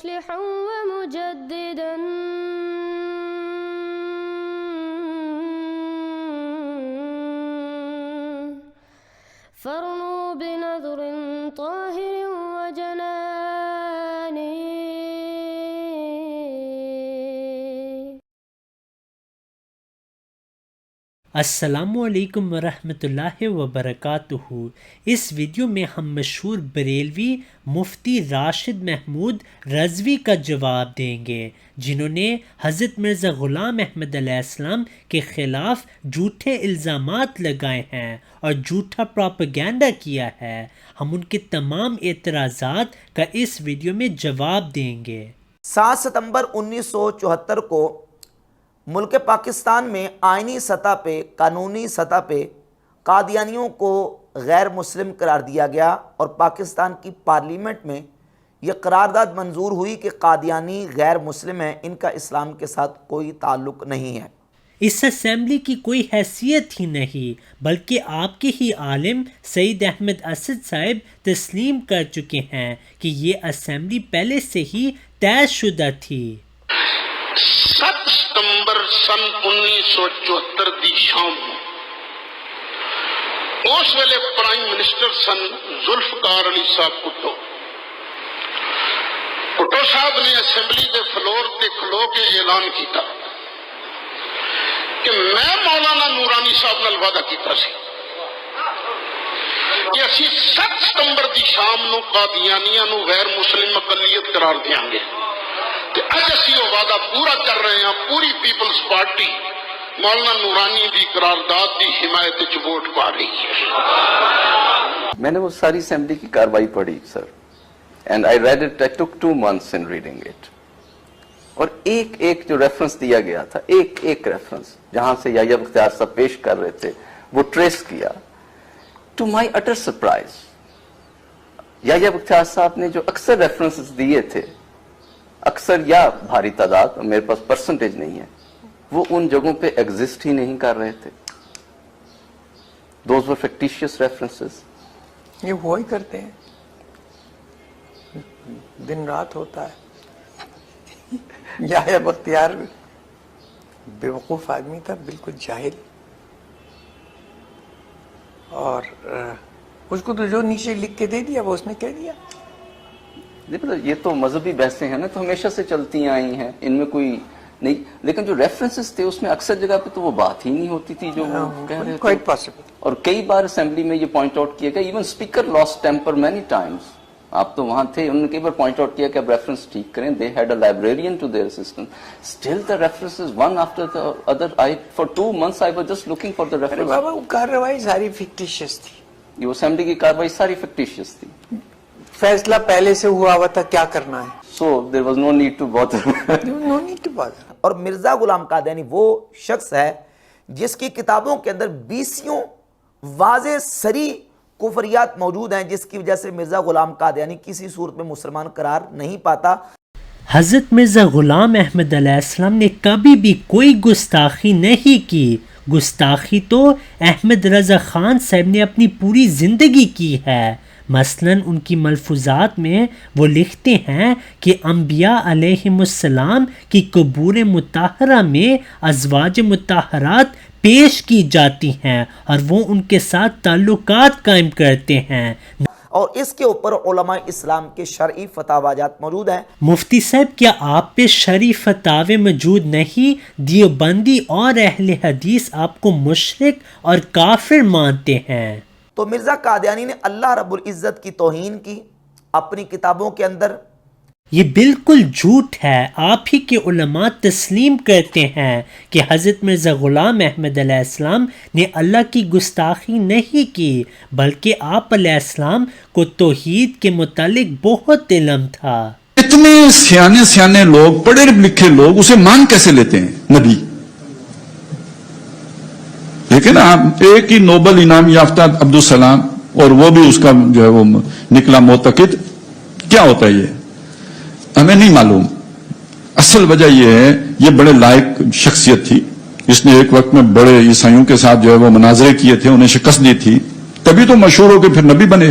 مصلحا ومجددا فارنوا بنظر طاهر وجنان. السلام علیکم ورحمۃ اللہ وبرکاتہ. اس ویڈیو میں ہم مشہور بریلوی مفتی راشد محمود رضوی کا جواب دیں گے، جنہوں نے حضرت مرزا غلام احمد علیہ السلام کے خلاف جھوٹے الزامات لگائے ہیں اور جھوٹا پروپیگنڈا کیا ہے. ہم ان کے تمام اعتراضات کا اس ویڈیو میں جواب دیں گے. 7 ستمبر 1974 کو ملک پاکستان میں آئینی سطح پہ، قانونی سطح پہ قادیانیوں کو غیر مسلم قرار دیا گیا اور پاکستان کی پارلیمنٹ میں یہ قرارداد منظور ہوئی کہ قادیانی غیر مسلم ہیں، ان کا اسلام کے ساتھ کوئی تعلق نہیں ہے. اس اسمبلی کی کوئی حیثیت ہی نہیں، بلکہ آپ کے ہی عالم سعید احمد اسد صاحب تسلیم کر چکے ہیں کہ یہ اسمبلی پہلے سے ہی طے شدہ تھی. 7 ستمبر سن 1974 دی شام اس ویلے پرائم منسٹر سن ذوالفقار علی صاحب بھٹو صاحب نے اسمبلی دے فلور تے کھلو کے اعلان کیتا کہ میں مولانا نورانی صاحب نال وعدہ کیتا سی کہ اسی 7 ستمبر دی شام نو قادیانیاں نو غیر مسلم اقلیت قرار دیاں گے. اج اسی وہ وعدہ پورا کر رہے ہیں. پوری پیپلز پارٹی مولانا نورانی دی قرارداد دی حمایت وچ ووٹ پا رہی ہے. میں نے وہ ساری اسمبلی کی کاروائی پڑھی sir, and I read it. I took 2 months in reading it. اور ایک جو ریفرنس دیا گیا تھا، ایک ریفرنس جہاں سے یحییٰ بختیار صاحب پیش کر رہے تھے، وہ ٹریس کیا. ٹو مائی اٹر سرپرائز یحییٰ بختیار صاحب نے جو اکثر ریفرنسز دیے تھے، اکثر یا بھاری تعداد، میرے پاس پرسنٹیج نہیں ہے، وہ ان جگہوں پہ ایگزسٹ ہی نہیں کر رہے تھے. Those were factitious references. یہ ہوا ہی کرتے ہیں، دن رات ہوتا ہے. یحییٰ بختیار بیوقوف آدمی تھا، بالکل جاہل، اور اس کو تو جو نیچے لکھ کے دے دیا وہ اس نے کہہ دیا. یہ تو مذہبی بحثیں ہیں نا، تو ہمیشہ سے چلتی آئی ہیں، ان میں کوئی نہیں. لیکن جو ریفرنسز تھے اس میں اکثر جگہ پہ تو وہ بات ہی نہیں ہوتی تھی جو وہ کہہ رہے تھے. اور کئی بار اسمبلی میں یہ پوائنٹ آؤٹ کیا گیا، ایون اسپیکر لاس ٹیمپر مینی ٹائمز. آپ تو وہاں تھے، انہوں نے کئی بار پوائنٹ آؤٹ کیا کہ اب ریفرنس ٹھیک کریں. The head a librarian to their assistant. Still the references one after the other. For 2 months I was just looking for the reference. بابا وہ کارروائی ساری فکٹیشیس تھی. یہ اسمبلی کی کاروائی ساری فکٹیشیس تھی. فیصلہ پہلے سے ہوا ہوا تھا، کیا کرنا ہے. So there was no need to bother. No need to bother. اور مرزا غلام قادیانی وہ شخص ہے جس کی کتابوں کے اندر 20 واضح صریح کفریات موجود ہیں، جس کی وجہ سے مرزا غلام قادیانی کسی صورت میں مسلمان قرار نہیں پاتا. حضرت مرزا غلام احمد علیہ السلام نے کبھی بھی کوئی گستاخی نہیں کی. گستاخی تو احمد رضا خان صاحب نے اپنی پوری زندگی کی ہے. مثلاً ان کی ملفوظات میں وہ لکھتے ہیں کہ انبیاء علیہم السلام کی قبور مطہرہ میں ازواج مطہرات پیش کی جاتی ہیں اور وہ ان کے ساتھ تعلقات قائم کرتے ہیں. اور اس کے اوپر علماء اسلام کے شرعی فتاواجات موجود ہیں. مفتی صاحب کیا آپ پہ شرعی فتاوے موجود نہیں؟ دیوبندی اور اہل حدیث آپ کو مشرک اور کافر مانتے ہیں. تو مرزا قادیانی نے اللہ رب العزت کی توہین کی اپنی کتابوں کے اندر. یہ بالکل جھوٹ ہے. آپ ہی کے علماء تسلیم کرتے ہیں کہ حضرت مرزا غلام احمد علیہ السلام نے اللہ کی گستاخی نہیں کی، بلکہ آپ علیہ السلام کو توحید کے متعلق بہت علم تھا. اتنے سیانے لوگ، پڑھے لکھے لوگ اسے مان کیسے لیتے ہیں نبی؟ لیکن آپ ایک ہی نوبل انعام یافتہ عبدالسلام، اور وہ بھی اس کا جو ہے وہ نکلا معتقد. کیا ہوتا ہے یہ ہمیں نہیں معلوم. اصل وجہ یہ ہے، یہ بڑے لائق شخصیت تھی، اس نے ایک وقت میں بڑے عیسائیوں کے ساتھ جو ہے وہ مناظرے کیے تھے، انہیں شکست دی تھی، تبھی تو مشہور ہو کے پھر نبی بنے.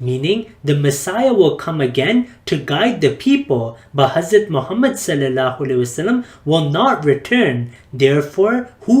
Meaning, the Messiah will come again to guide the people, but Hazrat Muhammad sallallahu alaihi wasallam will not return. Therefore, who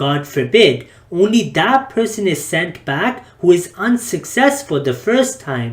God forbid. Only that person is sent back who is unsuccessful the first time.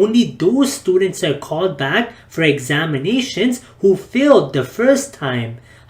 Only those students are called back for examinations who failed the first time.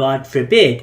God forbid.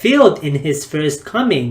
failed in his first coming.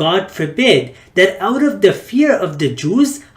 God forbid that out of the fear of the Jews,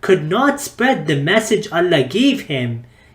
could not spread the message Allah gave him.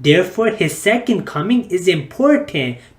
Therefore, his second coming is important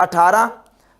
18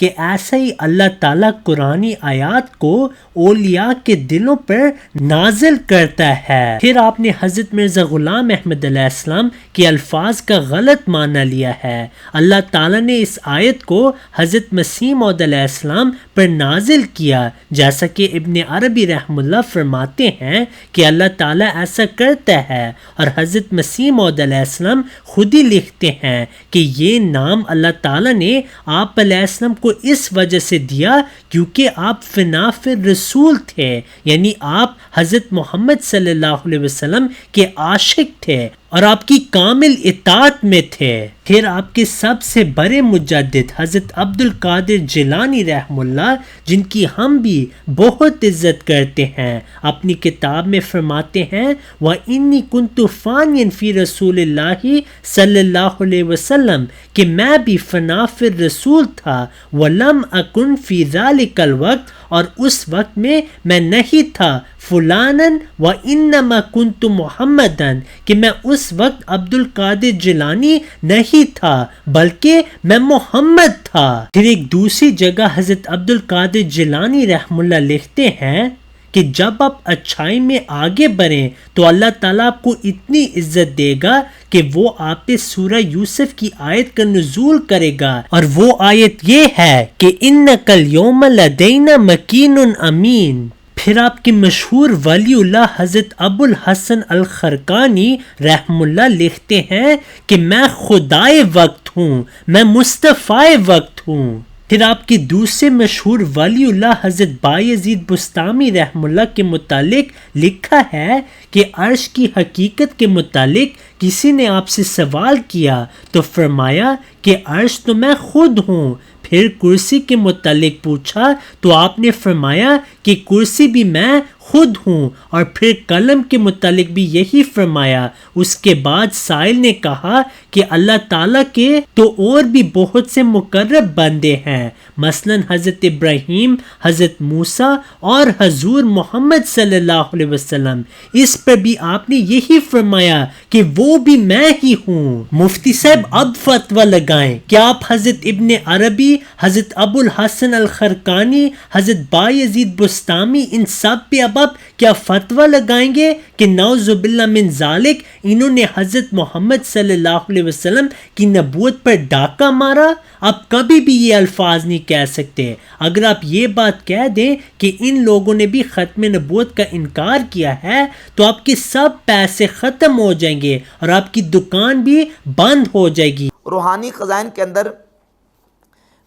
کہ ایسا ہی اللہ تعالیٰ قرآنی آیات کو اولیاء کے دلوں پر نازل کرتا ہے۔ پھر آپ نے حضرت مرزا غلام احمد علیہ السلام کے الفاظ کا غلط معنی لیا ہے۔ اللہ تعالیٰ نے اس آیت کو حضرت مسیح موعود علیہ السلام پر نازل کیا، جیسا کہ ابن عربی رحم اللہ فرماتے ہیں کہ اللہ تعالیٰ ایسا کرتا ہے، اور حضرت مسیح موعود علیہ السلام خود ہی لکھتے ہیں کہ یہ نام اللہ تعالیٰ نے آپ علیہ السلام کو اس وجہ سے دیا کیونکہ آپ فناف رسول تھے، یعنی آپ حضرت محمد صلی اللہ علیہ وسلم کے عاشق تھے اور آپ کی کامل اطاعت میں تھے۔ پھر آپ کے سب سے بڑے مجدد حضرت عبد القادر جیلانی رحم اللہ، جن کی ہم بھی بہت عزت کرتے ہیں، اپنی کتاب میں فرماتے ہیں وَإِنِّي كُنْتُ فَانِيًا فِي رسول اللہ صلی اللہ علیہ وسلم، کہ میں بھی فنا فی الرسول تھا، وَلَمْ أَكُنْ فِي ذَلِكَ الْوَقْتِ، اور اس وقت میں نہیں تھا فلانن وَإِنَّمَا كُنْتُ مُحَمَّدًا، کہ میں اس وقت عبد القادر جیلانی نہیں تھا بلکہ میں محمد تھا۔ پھر ایک دوسری جگہ حضرت عبد القادر جیلانی رحم اللہ لکھتے ہیں کہ جب آپ اچھائی میں آگے بڑھیں تو اللہ تعالیٰ آپ کو اتنی عزت دے گا کہ وہ آپ پہ سورہ یوسف کی آیت کا نزول کرے گا، اور وہ آیت یہ ہے کہ اِنَّكَ الْيَوْمَ لَدَيْنَا مَكِينٌ أَمِينٌ۔ پھر آپ کے مشہور ولی اللہ حضرت ابو الحسن الخرقانی رحم اللہ لکھتے ہیں کہ میں خدائے وقت ہوں، میں مصطفیٰ وقت ہوں۔ پھر آپ کے دوسرے مشہور ولی اللہ حضرت بایزید بستامی رحم اللہ کے متعلق لکھا ہے کہ عرش کی حقیقت کے متعلق کسی نے آپ سے سوال کیا تو فرمایا کہ عرش تو میں خود ہوں۔ پھر کرسی کے متعلق پوچھا تو آپ نے فرمایا کہ کرسی بھی میں خود ہوں، اور پھر قلم کے متعلق بھی یہی فرمایا۔ اس کے بعد سائل نے کہا کہ اللہ تعالیٰ کے تو اور بھی بہت سے مقرب بندے ہیں، مثلا حضرت ابراہیم، حضرت موسیٰ اور حضور محمد صلی اللہ علیہ وسلم۔ اس پر بھی آپ نے یہی فرمایا کہ وہ بھی میں ہی ہوں۔ مفتی صاحب اب فتویٰ لگائیں کہ آپ حضرت ابن عربی، حضرت ابو الحسن الخرقانی، حضرت بایزید بستامی، ان سب پہ اب آپ کیا فتویٰ لگائیں گے کہ نعوذ باللہ من ذالک انہوں نے حضرت محمد صلی اللہ علیہ وسلم کی نبوت پر ڈاکہ مارا؟ آپ کبھی بھی یہ الفاظ نہیں کہہ سکتے۔ اگر آپ یہ بات کہہ دیں کہ ان لوگوں نے بھی ختم نبوت کا انکار کیا ہے تو آپ کے سب پیسے ختم ہو جائیں گے اور آپ کی دکان بھی بند ہو جائے گی۔ روحانی خزائن کے اندر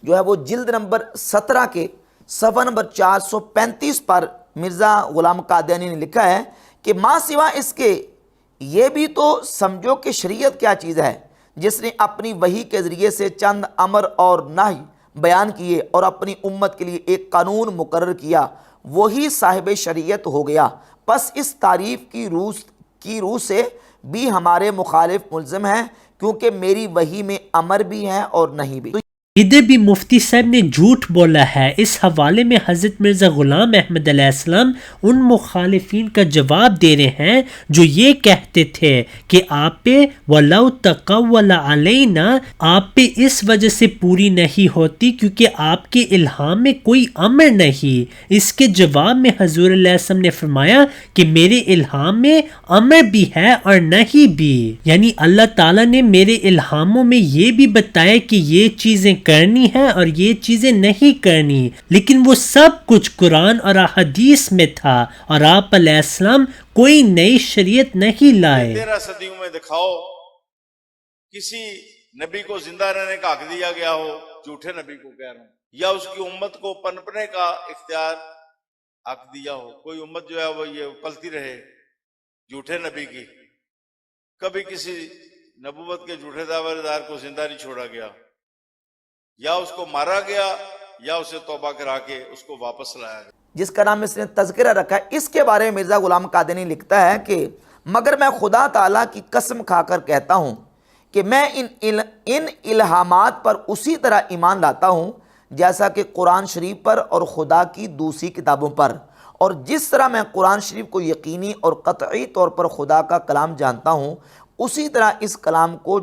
جو ہے وہ جلد نمبر 17 کے صفحہ نمبر 435 پر مرزا غلام قادیانی نے لکھا ہے کہ ماں سوا اس کے یہ بھی تو سمجھو کہ شریعت کیا چیز ہے، جس نے اپنی وحی کے ذریعے سے چند امر اور نہی بیان کیے اور اپنی امت کے لیے ایک قانون مقرر کیا، وہی صاحب شریعت ہو گیا۔ پس اس تعریف کی روح سے بھی ہمارے مخالف ملزم ہیں، کیونکہ میری وحی میں امر بھی ہے اور نہیں بھی۔ ادھر بھی مفتی صاحب نے جھوٹ بولا ہے۔ اس حوالے میں حضرت مرزا غلام احمد علیہ السلام ان مخالفین کا جواب دے رہے ہیں جو یہ کہتے تھے کہ آپ پہ وَلَوْ تَقَوَّلَ عَلَيْنَا، آپ پہ اس وجہ سے پوری نہیں ہوتی کیونکہ آپ کے الہام میں کوئی امر نہیں۔ اس کے جواب میں حضور علیہ السلام نے فرمایا کہ میرے الہام میں امر بھی ہے اور نہیں بھی، یعنی اللہ تعالیٰ نے میرے الہاموں میں یہ بھی بتایا کہ یہ چیزیں کرنی ہے اور یہ چیزیں نہیں کرنی، لیکن وہ سب کچھ قرآن اور احادیث میں تھا اور آپ علیہ السلام کوئی نئی شریعت نہیں لائے۔ 13 صدیوں میں دکھاؤ کسی نبی کو زندہ رہنے کا حق دیا گیا ہو، جھوٹے نبی کو کہہ رہا ہوں، یا اس کی امت کو پنپنے کا اختیار حق دیا ہو، کوئی امت جو ہے وہ یہ پلتی رہے جھوٹے نبی کی۔ کبھی کسی نبوت کے جھوٹے دعوے دار کو زندہ نہیں چھوڑا گیا، یا اس کو مارا گیا یا اسے توبہ کرا کے اس کو واپس لایا گیا۔ جس کا نام اس نے تذکرہ رکھا ہے، اس کے بارے میں مرزا غلام قادیانی لکھتا ہے کہ مگر میں خدا تعالیٰ کی قسم کھا کر کہتا ہوں کہ میں ان الہامات پر اسی طرح ایمان لاتا ہوں جیسا کہ قرآن شریف پر اور خدا کی دوسری کتابوں پر، اور جس طرح میں قرآن شریف کو یقینی اور قطعی طور پر خدا کا کلام جانتا ہوں، اسی طرح اس کلام کو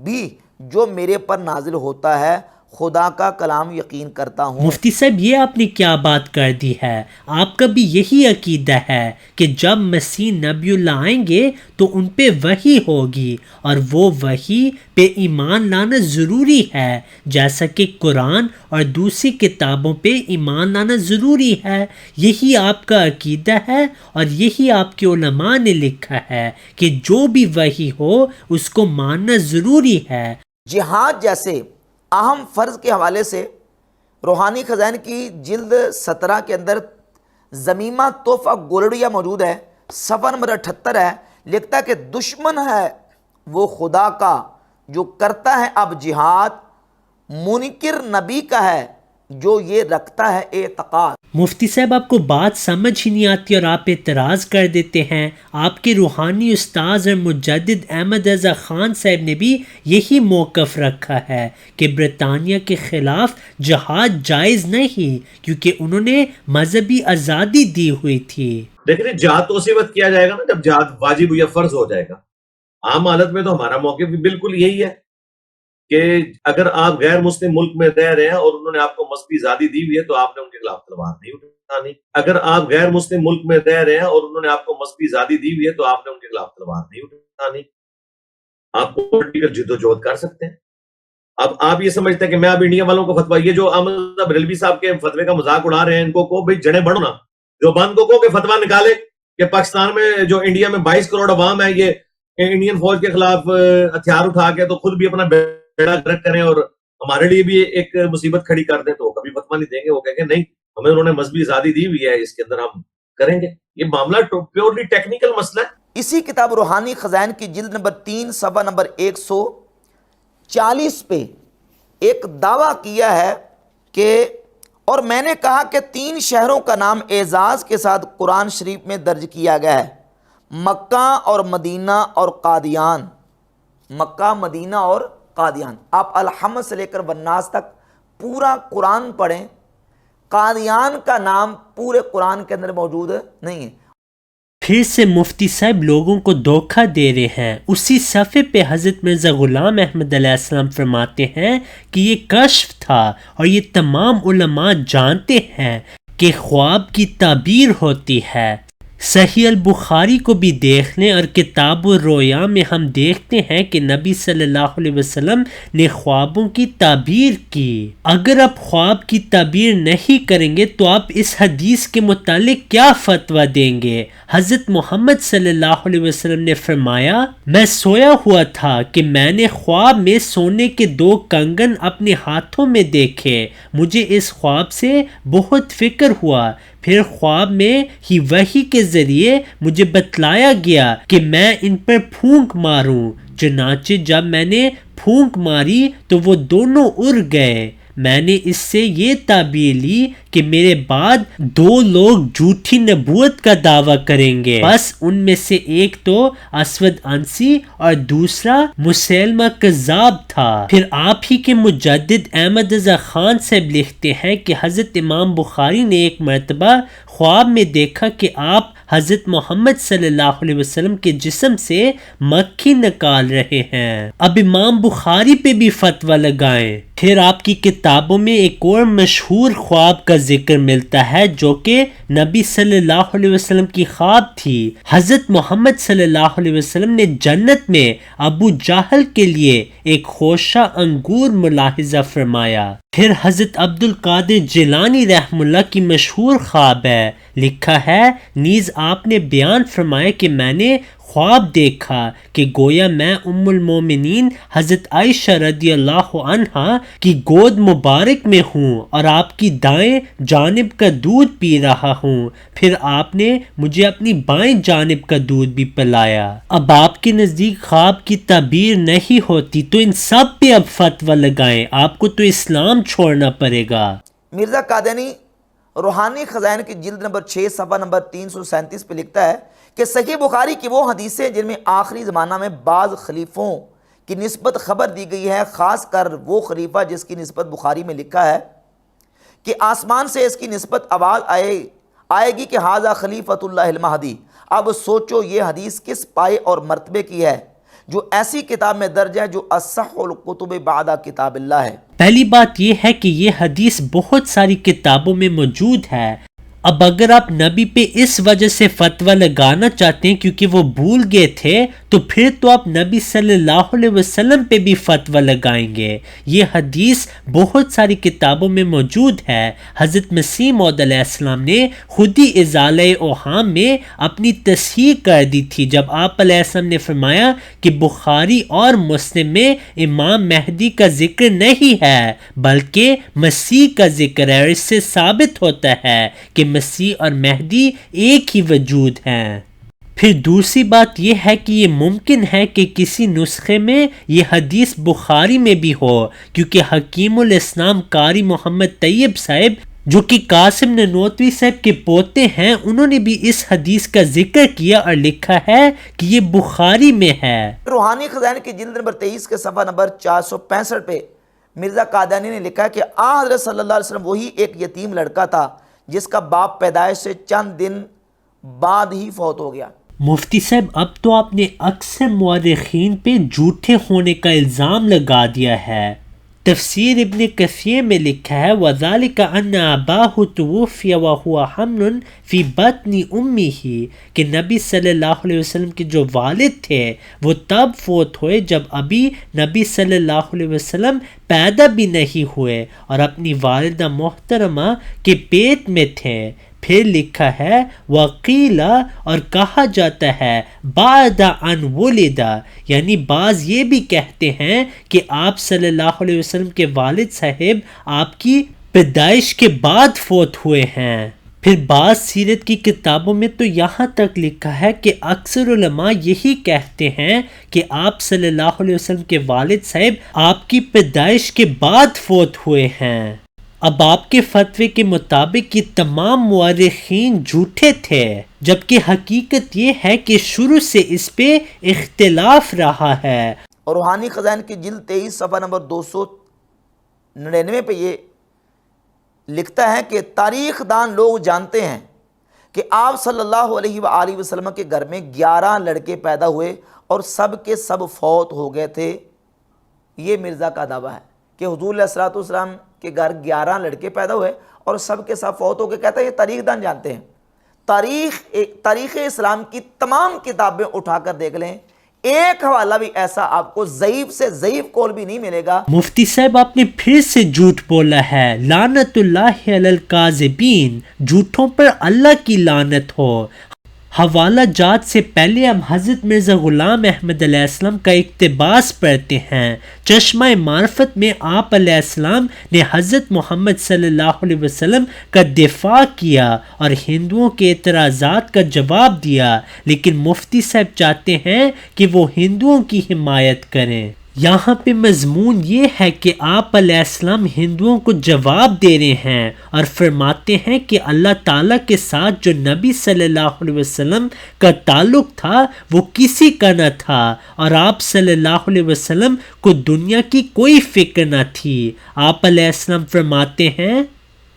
بھی جو میرے پر نازل ہوتا ہے خدا کا کلام یقین کرتا ہوں۔ مفتی صاحب یہ آپ نے کیا بات کر دی ہے؟ آپ کا بھی یہی عقیدہ ہے کہ جب مسیح نبی اللہ آئیں گے تو ان پہ وحی ہوگی اور وہ وحی پہ ایمان لانا ضروری ہے، جیسا کہ قرآن اور دوسری کتابوں پہ ایمان لانا ضروری ہے۔ یہی آپ کا عقیدہ ہے اور یہی آپ کے علماء نے لکھا ہے کہ جو بھی وحی ہو اس کو ماننا ضروری ہے۔ جہاد جیسے اہم فرض کے حوالے سے روحانی خزائن کی جلد 17 کے اندر ضمیمہ تحفہ گولڑیا موجود ہے، صفحہ نمبر 78 ہے، لکھتا ہے کہ دشمن ہے وہ خدا کا جو کرتا ہے اب جہاد، منکر نبی کا ہے جو یہ رکھتا ہے اعتقاد۔ مفتی صاحب آپ کو بات سمجھ ہی نہیں آتی اور آپ اعتراض کر دیتے ہیں۔ آپ کے روحانی استاذ اور مجدد احمد رضا خان صاحب نے بھی یہی موقف رکھا ہے کہ برطانیہ کے خلاف جہاد جائز نہیں، کیونکہ انہوں نے مذہبی آزادی دی ہوئی تھی۔ دیکھیں جہاد تو اسی وقت کیا جائے گا نا جب جہاد واجب یا فرض ہو جائے گا۔ عام حالت میں تو ہمارا موقف بھی بالکل یہی ہے کہ اگر آپ غیر مسلم ملک میں رہ رہے ہیں اور انہوں نے آپ کو مذہبی آزادی دی ہوئی ہے تو آپ نے ان کے خلاف تلوار نہیں اٹھانی۔ اگر آپ غیر مسلم ملک میں رہ رہے ہیں اور انہوں نے آپ کو مذہبی آزادی دی ہوئی ہے تو آپ نے ان کے خلاف تلوار نہیں اٹھانی۔ آپ پولیٹیکل جدوجہد کر سکتے ہیں۔ اب آپ یہ سمجھتے ہیں کہ میں اب انڈیا والوں کو فتویٰ، یہ جو احمد بریلوی صاحب کے فتوے کا مذاق اڑا رہے ہیں، ان کو بھائی جڑیں بڑھو نا، جو بند کو کہو کہ فتویٰ نکالے کہ پاکستان میں جو انڈیا میں 22 کروڑ عوام ہے یہ انڈین فوج کے خلاف ہتھیار اٹھا کے تو خود بھی اپنا بیڑا گرک کریں اور ہمارے لیے بھی ایک مصیبت کھڑی کر دیں، تو کبھی فتویٰ نہیں دیں گے۔ وہ کہیں گے نہیں، ہمیں انہوں نے مذہبی آزادی دی ہوئی ہے، اس کے اندر ہم کریں گے۔ یہ معاملہ پیورلی ٹیکنیکل مسئلہ ہے۔ اسی کتاب روحانی خزائن کی جلد نمبر 3 صفحہ نمبر 140 پہ ایک دعویٰ کیا ہے کہ اور میں نے کہا کہ 3 شہروں کا نام اعزاز کے ساتھ قرآن شریف میں درج کیا گیا ہے، مکہ اور مدینہ اور قادیان۔ مکہ، مدینہ اور قادیان۔ آپ الحمد سے لے کر والناس تک پورا قرآن پڑھیں، قادیان کا نام پورے قرآن کے اندر موجود نہیں ہے۔ پھر سے مفتی صاحب لوگوں کو دھوکہ دے رہے ہیں۔ اسی صفحے پہ حضرت مرزا غلام احمد علیہ السلام فرماتے ہیں کہ یہ کشف تھا اور یہ تمام علماء جانتے ہیں کہ خواب کی تعبیر ہوتی ہے۔ صحیح البخاری کو بھی دیکھ لیں اور کتاب الرؤیا میں ہم دیکھتے ہیں کہ نبی صلی اللہ علیہ وسلم نے خوابوں کی تعبیر کی۔ اگر آپ خواب کی تعبیر نہیں کریں گے تو آپ اس حدیث کے متعلق کیا فتویٰ دیں گے؟ حضرت محمد صلی اللہ علیہ وسلم نے فرمایا، میں سویا ہوا تھا کہ میں نے خواب میں سونے کے 2 کنگن اپنے ہاتھوں میں دیکھے، مجھے اس خواب سے بہت فکر ہوا، پھر خواب میں ہی وحی کے ذریعے مجھے بتلایا گیا کہ میں ان پر پھونک ماروں، چنانچہ جب میں نے پھونک ماری تو وہ دونوں اڑ گئے۔ میں نے اس سے یہ تعبیر لی کہ میرے بعد 2 لوگ جھوٹی نبوت کا دعویٰ کریں گے، بس ان میں سے ایک تو اسود عنسی اور دوسرا مسیلمہ کذاب تھا۔ پھر آپ ہی کے مجدد احمد رضا خان صاحب لکھتے ہیں کہ حضرت امام بخاری نے ایک مرتبہ خواب میں دیکھا کہ آپ حضرت محمد صلی اللہ علیہ وسلم کے جسم سے مکھی نکال رہے ہیں۔ اب امام بخاری پہ بھی فتویٰ لگائیں۔ پھر آپ کی کتابوں میں ایک اور مشہور خواب کا ذکر ملتا ہے جو کہ نبی صلی اللہ علیہ وسلم کی خواب تھی۔ حضرت محمد صلی اللہ علیہ وسلم نے جنت میں ابو جہل کے لیے ایک خوشہ انگور ملاحظہ فرمایا۔ پھر حضرت عبد القادر جیلانی رحم اللہ کی مشہور خواب ہے، لکھا ہے نیز آپ نے بیان فرمایا کہ میں نے خواب دیکھا کہ گویا میں ام المومنین حضرت عائشہ رضی اللہ عنہا کی گود مبارک میں ہوں اور آپ کی دائیں جانب کا دودھ پی رہا ہوں، پھر آپ نے مجھے اپنی بائیں جانب کا دودھ بھی پلایا۔ اب آپ کے نزدیک خواب کی تعبیر نہیں ہوتی تو ان سب پہ اب فتویٰ لگائیں، آپ کو تو اسلام چھوڑنا پڑے گا۔ مرزا قادیانی روحانی خزائن کی جلد نمبر 6 صفحہ نمبر 337 پہ لکھتا ہے کہ صحیح بخاری کی وہ حدیثیں جن میں آخری زمانہ میں بعض خلیفوں کی نسبت خبر دی گئی ہے، خاص کر وہ خلیفہ جس کی نسبت بخاری میں لکھا ہے کہ آسمان سے اس کی نسبت آواز آئے گی کہ ھذا خلیفۃ اللہ المہدی۔ اب سوچو یہ حدیث کس پائے اور مرتبے کی ہے جو ایسی کتاب میں درج ہے جو اصح الکتب بعد کتاب اللہ ہے۔ پہلی بات یہ ہے کہ یہ حدیث بہت ساری کتابوں میں موجود ہے۔ اب اگر آپ نبی پہ اس وجہ سے فتویٰ لگانا چاہتے ہیں کیونکہ وہ بھول گئے تھے تو پھر تو آپ نبی صلی اللہ علیہ وسلم پہ بھی فتویٰ لگائیں گے۔ یہ حدیث بہت ساری کتابوں میں موجود ہے۔ حضرت مسیح موعود علیہ السلام نے خود ہی ازالہ اوہام میں اپنی تصحیح کر دی تھی جب آپ علیہ السلام نے فرمایا کہ بخاری اور مسلم میں امام مہدی کا ذکر نہیں ہے بلکہ مسیح کا ذکر ہے، اور اس سے ثابت ہوتا ہے کہ مسیح اور مہدی ایک ہی وجود ہیں۔ پھر دوسری بات یہ ہے کہ یہ ممکن ہے کہ کسی نسخے میں یہ حدیث بخاری میں بھی ہو، کیونکہ حکیم الاسلام قاری محمد طیب صاحب جو کہ قاسم ننوتوی صاحب کے پوتے ہیں، انہوں نے بھی اس حدیث کا ذکر کیا اور لکھا ہے کہ یہ بخاری میں ہے۔ روحانی خزائن کی جلد نمبر 23 کے صفحہ نمبر 465 پہ مرزا قادیانی نے لکھا ہے کہ آن حضرت صلی اللہ علیہ وسلم وہی ایک یتیم لڑکا تھا جس کا باپ پیدائش سے چند دن بعد ہی فوت ہو گیا۔ مفتی صاحب اب تو آپ نے اکثر مورخین پہ جھوٹے ہونے کا الزام لگا دیا ہے۔ تفسیر ابن کثیر میں لکھا ہے وَذَلِكَ أَنَّ أَبَاهُ تُوُفِّيَ وَهُوَ حَمْلٌ فِي بَطْنِ أُمِّهِ کہ نبی صلی اللہ علیہ وسلم کے جو والد تھے وہ تب فوت ہوئے جب ابھی نبی صلی اللہ علیہ وسلم پیدا بھی نہیں ہوئے اور اپنی والدہ محترمہ کے پیٹ میں تھے۔ پھر لکھا ہے وَقِيلَ اور کہا جاتا ہے بَعْدَ أَنْ وُلِدَ یعنی بعض یہ بھی کہتے ہیں کہ آپ صلی اللہ علیہ وسلم کے والد صاحب آپ کی پیدائش کے بعد فوت ہوئے ہیں۔ پھر بعض سیرت کی کتابوں میں تو یہاں تک لکھا ہے کہ اکثر علماء یہی کہتے ہیں کہ آپ صلی اللہ علیہ وسلم کے والد صاحب آپ کی پیدائش کے بعد فوت ہوئے ہیں۔ اب آپ کے فتوے کے مطابق یہ تمام مورخین جھوٹے تھے، جبکہ حقیقت یہ ہے کہ شروع سے اس پہ اختلاف رہا ہے۔ اور روحانی خزائن کی جلد 23 صفحہ نمبر 299 پہ یہ لکھتا ہے کہ تاریخ دان لوگ جانتے ہیں کہ آپ صلی اللہ علیہ وآلہ وسلم کے گھر میں 11 لڑکے پیدا ہوئے اور سب کے سب فوت ہو گئے تھے۔ یہ مرزا کا دعویٰ ہے کہ حضور علیہ الصلوۃ والسلام کے گھر 11 لڑکے پیدا ہوئے اور سب کے سب فوت ہو گئے۔ کہتا ہے یہ تاریخ دان جانتے ہیں۔ تاریخ اسلام کی تمام کتابیں اٹھا کر دیکھ لیں، ایک حوالہ بھی ایسا آپ کو ضعیف سے ضعیف قول بھی نہیں ملے گا۔ مفتی صاحب آپ نے پھر سے جھوٹ بولا ہے، لعنت اللہ علی الکاذبین، جھوٹوں پر اللہ کی لعنت ہو۔ حوالہ جات سے پہلے ہم حضرت مرزا غلام احمد علیہ السلام کا اقتباس پڑھتے ہیں۔ چشمہ معرفت میں آپ علیہ السلام نے حضرت محمد صلی اللہ علیہ وسلم کا دفاع کیا اور ہندوؤں کے اعتراضات کا جواب دیا، لیکن مفتی صاحب چاہتے ہیں کہ وہ ہندوؤں کی حمایت کریں۔ یہاں پہ مضمون یہ ہے کہ آپ علیہ السلام ہندوؤں کو جواب دے رہے ہیں اور فرماتے ہیں کہ اللہ تعالیٰ کے ساتھ جو نبی صلی اللہ علیہ وسلم کا تعلق تھا وہ کسی کا نہ تھا، اور آپ صلی اللہ علیہ وسلم کو دنیا کی کوئی فکر نہ تھی۔ آپ علیہ السلام فرماتے ہیں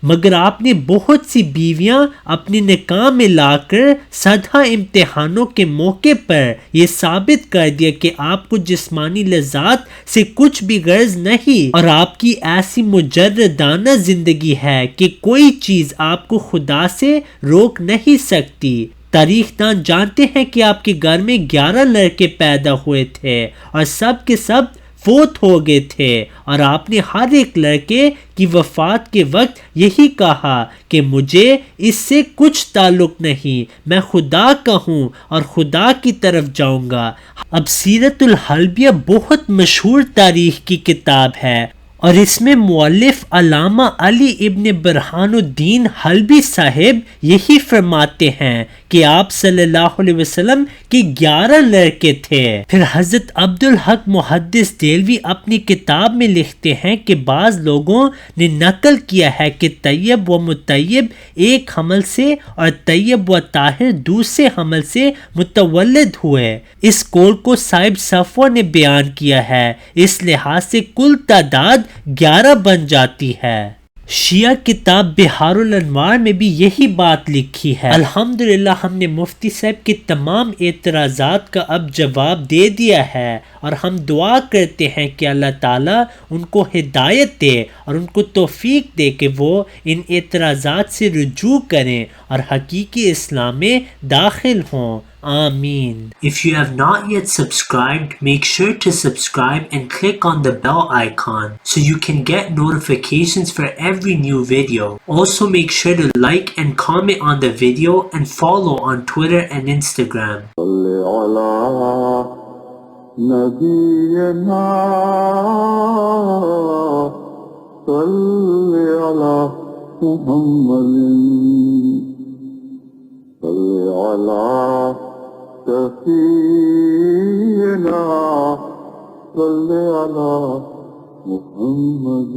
مگر آپ نے بہت سی بیویاں اپنی نکاح میں لا کر سدھا امتحانوں کے موقع پر یہ ثابت کر دیا کہ آپ کو جسمانی لذات سے کچھ بھی غرض نہیں، اور آپ کی ایسی مجردانہ زندگی ہے کہ کوئی چیز آپ کو خدا سے روک نہیں سکتی۔ تاریخ دان جانتے ہیں کہ آپ کے گھر میں 11 لڑکے پیدا ہوئے تھے اور سب کے سب فوت ہو گئے تھے، اور آپ نے ہر ایک لڑکے کی وفات کے وقت یہی کہا کہ مجھے اس سے کچھ تعلق نہیں، میں خدا کا ہوں اور خدا کی طرف جاؤں گا۔ اب سیرت الحلبیہ بہت مشہور تاریخ کی کتاب ہے، اور اس میں مؤلف علامہ علی ابن برہان الدین حلبی صاحب یہی فرماتے ہیں کہ آپ صلی اللہ علیہ وسلم کے 11 لڑکے تھے۔ پھر حضرت عبدالحق محدث دہلوی اپنی کتاب میں لکھتے ہیں کہ بعض لوگوں نے نقل کیا ہے کہ طیب و مطیب ایک حمل سے اور طیب و طاہر دوسرے حمل سے متولد ہوئے۔ اس قول کو صاحب صفوہ نے بیان کیا ہے، اس لحاظ سے کل تعداد 11 بن جاتی ہے۔ شیعہ کتاب بہار الانوار میں بھی یہی بات لکھی ہے۔ الحمدللہ ہم نے مفتی صاحب کے تمام اعتراضات کا اب جواب دے دیا ہے، اور ہم دعا کرتے ہیں کہ اللہ تعالیٰ ان کو ہدایت دے اور ان کو توفیق دے کہ وہ ان اعتراضات سے رجوع کریں اور حقیقی اسلام میں داخل ہوں۔ آمین۔ If you have not yet subscribed, make sure to subscribe and click on the bell icon so you can get notifications for every new video. Also make sure to like and comment on the video and follow on Twitter and Instagram. سفينا صل على محمد